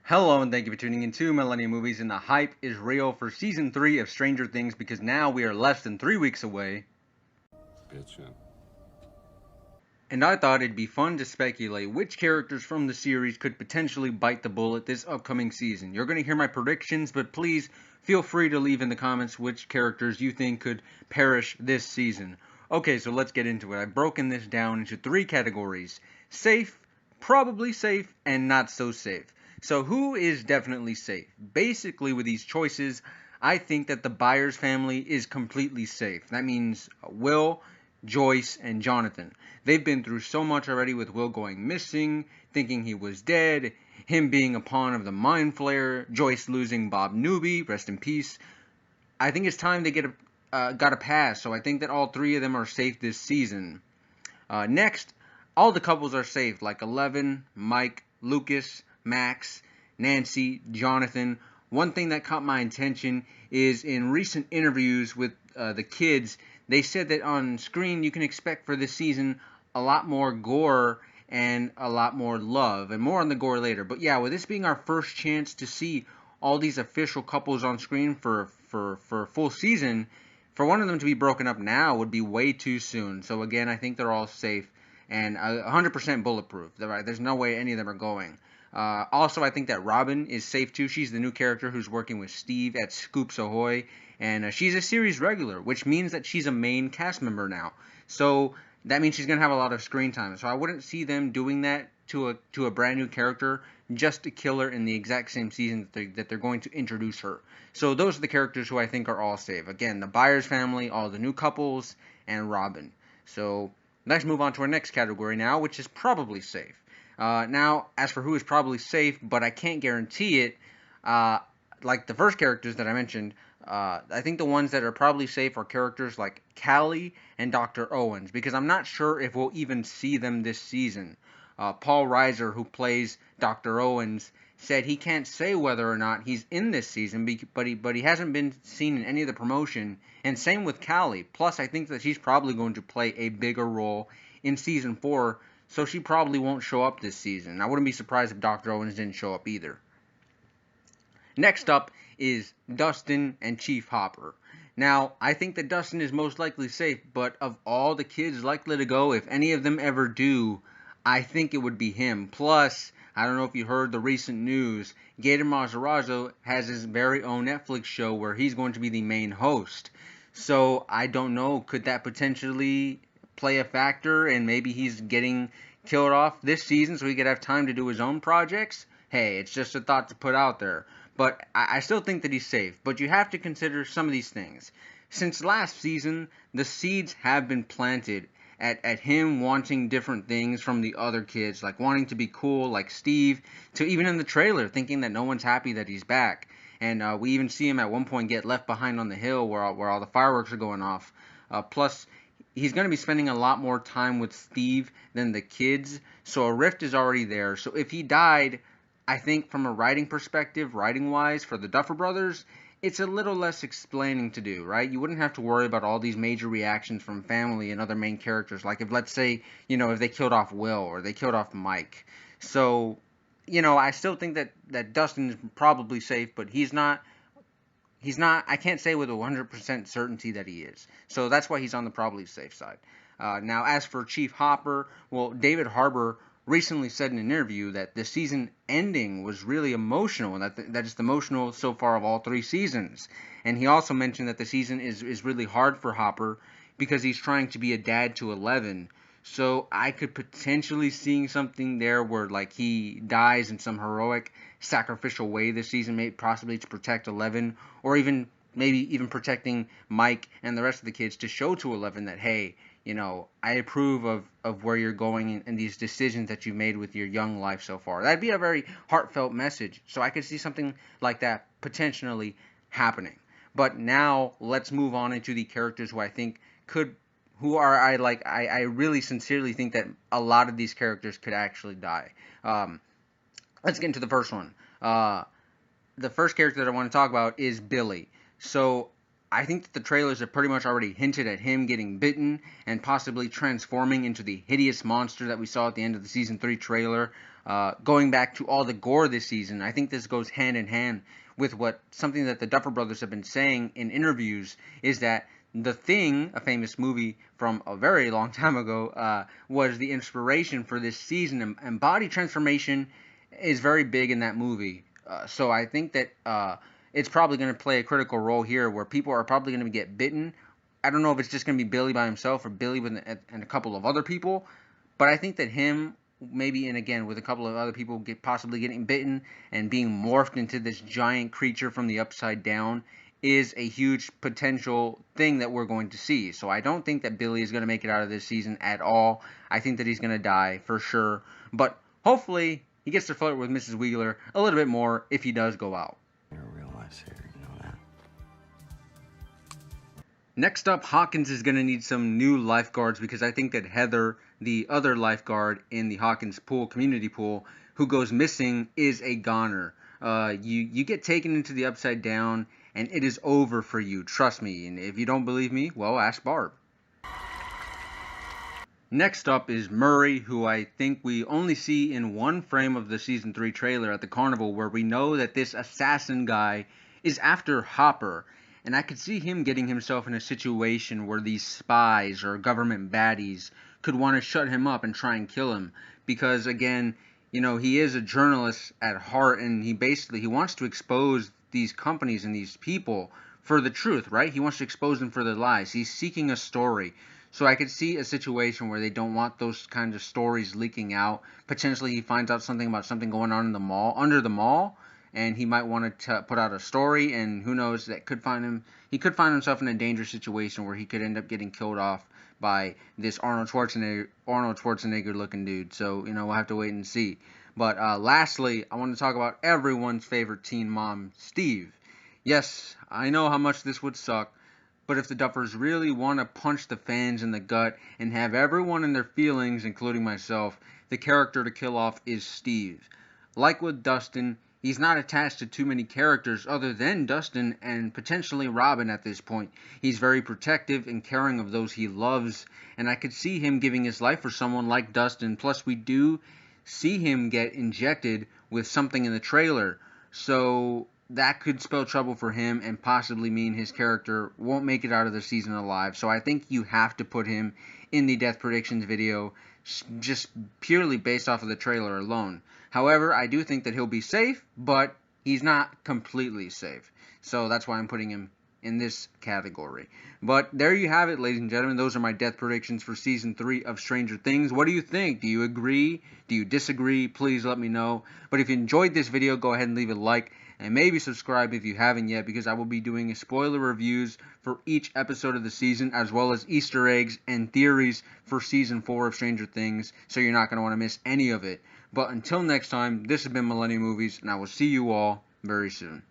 Hello and thank you for tuning in to Millennium Movies, and the hype is real for Season 3 of Stranger Things because now we are less than 3 weeks away. Bitchin'. And I thought it'd be fun to speculate which characters from the series could potentially bite the bullet this upcoming season. You're going to hear my predictions, but please feel free to leave in the comments which characters you think could perish this season. Okay, so let's get into it. I've broken this down into 3 categories: safe, probably safe, and not so safe. So who is definitely safe? Basically, with these choices, I think that the Byers family is completely safe. That means Will, Joyce, and Jonathan. They've been through so much already, with Will going missing, thinking he was dead, him being a pawn of the Mind Flayer, Joyce losing Bob Newby, rest in peace. I think it's time they got a pass, so I think that all 3 of them are safe this season. Next, all the couples are safe, like Eleven, Mike, Lucas, Max, Nancy, Jonathan. One thing that caught my attention is in recent interviews with the kids, they said that on screen you can expect for this season a lot more gore and a lot more love, and more on the gore later. But yeah, with this being our first chance to see all these official couples on screen for a full season, for one of them to be broken up now would be way too soon. So again, I think they're all safe and 100% bulletproof. There's no way any of them are going. Also, I think that Robin is safe too. She's the new character who's working with Steve at Scoops Ahoy, and she's a series regular, which means that she's a main cast member now. So that means she's gonna have a lot of screen time. So I wouldn't see them doing that to a brand new character just to kill her in the exact same season that they're going to introduce her. So those are the characters who I think are all safe. Again, the Byers family, all the new couples, and Robin. So let's move on to our next category now, which is probably safe. Now, as for who is probably safe, but I can't guarantee it, uh, like the first characters that I mentioned, I think the ones that are probably safe are characters like Callie and Dr. Owens, because I'm not sure if we'll even see them this season. Paul Reiser, who plays Dr. Owens, said he can't say whether or not he's in this season, but he hasn't been seen in any of the promotion. And same with Callie. Plus, I think that she's probably going to play a bigger role in season 4, so she probably won't show up this season. I wouldn't be surprised if Dr. Owens didn't show up either. Next up is Dustin and Chief Hopper. Now, I think that Dustin is most likely safe, but of all the kids likely to go, if any of them ever do, I think it would be him. Plus, I don't know if you heard the recent news, Gator Matarazzo has his very own Netflix show where he's going to be the main host. So, I don't know, could that potentially play a factor and maybe he's getting killed off this season so he could have time to do his own projects? Hey, it's just a thought to put out there. But I still think that he's safe. But you have to consider some of these things. Since last season, the seeds have been planted at him wanting different things from the other kids, like wanting to be cool like Steve, to even in the trailer thinking that no one's happy that he's back. And we even see him at one point get left behind on the hill where all the fireworks are going off. Plus, he's going to be spending a lot more time with Steve than the kids, so a rift is already there. So if he died, I think from a writing perspective, writing wise, for the Duffer Brothers, it's a little less explaining to do, right? You wouldn't have to worry about all these major reactions from family and other main characters. Like if, let's say, if they killed off Will or they killed off Mike. So, I still think that Dustin is probably safe, but he's not. He's not. I can't say with 100% certainty that he is. So that's why he's on the probably safe side. Now, as for Chief Hopper, well, David Harbour recently said in an interview that the season ending was really emotional, and that is the emotional so far of all 3 seasons. And he also mentioned that the season is really hard for Hopper because he's trying to be a dad to 11. So I could potentially seeing something there where like he dies in some heroic sacrificial way this season, maybe possibly to protect 11, or even maybe even protecting Mike and the rest of the kids to show to 11 that hey, I approve of where you're going and these decisions that you've made with your young life so far. That'd be a very heartfelt message. So I could see something like that potentially happening. But now let's move on into the characters who I think could who are I really sincerely think that a lot of these characters could actually die. Let's get into the first one. The first character that I want to talk about is Billy. So I think that the trailers have pretty much already hinted at him getting bitten and possibly transforming into the hideous monster that we saw at the end of the season 3 trailer. going back to all the gore this season, I think this goes hand in hand with something that the Duffer Brothers have been saying in interviews, is that The Thing, a famous movie from a very long time ago, was the inspiration for this season, and body transformation is very big in that movie. So I think that it's probably going to play a critical role here, where people are probably going to get bitten. I don't know if it's just going to be Billy by himself or Billy and a couple of other people, but I think that him, maybe, and again with a couple of other people, possibly getting bitten and being morphed into this giant creature from the upside down is a huge potential thing that we're going to see. So I don't think that Billy is going to make it out of this season at all. I think that he's going to die for sure. But hopefully he gets to flirt with Mrs. Wheeler a little bit more if he does go out. You're a real lifesaver, you know that. Next up, Hawkins is going to need some new lifeguards, because I think that Heather, the other lifeguard in the Hawkins pool, community pool, who goes missing, is a goner. You get taken into the upside down, and it is over for you. Trust me. And if you don't believe me, well, ask Barb. Next up is Murray, who I think we only see in one frame of the Season 3 trailer at the carnival, where we know that this assassin guy is after Hopper. And I could see him getting himself in a situation where these spies or government baddies could want to shut him up and try and kill him. Because, again, you know, he is a journalist at heart, and he wants to expose these companies and these people for the truth, right? He wants to expose them for their lies. He's seeking a story. So I could see a situation where they don't want those kinds of stories leaking out. Potentially he finds out something about something going on in the mall, under the mall, and he might want to put out a story, and who knows, he could find himself in a dangerous situation where he could end up getting killed off by this Arnold Schwarzenegger looking dude. So, you know, we'll have to wait and see. But lastly, I want to talk about everyone's favorite teen mom, Steve. Yes, I know how much this would suck, but if the Duffers really want to punch the fans in the gut and have everyone in their feelings, including myself, the character to kill off is Steve. Like with Dustin, he's not attached to too many characters other than Dustin and potentially Robin at this point. He's very protective and caring of those he loves, and I could see him giving his life for someone like Dustin. Plus, we do see him get injected with something in the trailer, so that could spell trouble for him and possibly mean his character won't make it out of the season alive. So I think you have to put him in the death predictions video just purely based off of the trailer alone. However, I do think that he'll be safe, but he's not completely safe. So that's why I'm putting him in this category. But there you have it, ladies and gentlemen. Those are my death predictions for Season 3 of Stranger Things. What do you think? Do you agree? Do you disagree? Please let me know. But if you enjoyed this video, go ahead and leave a like. And maybe subscribe if you haven't yet, because I will be doing spoiler reviews for each episode of the season, as well as Easter eggs and theories for Season 4 of Stranger Things, so you're not going to want to miss any of it. But until next time, this has been Millennium Movies, and I will see you all very soon.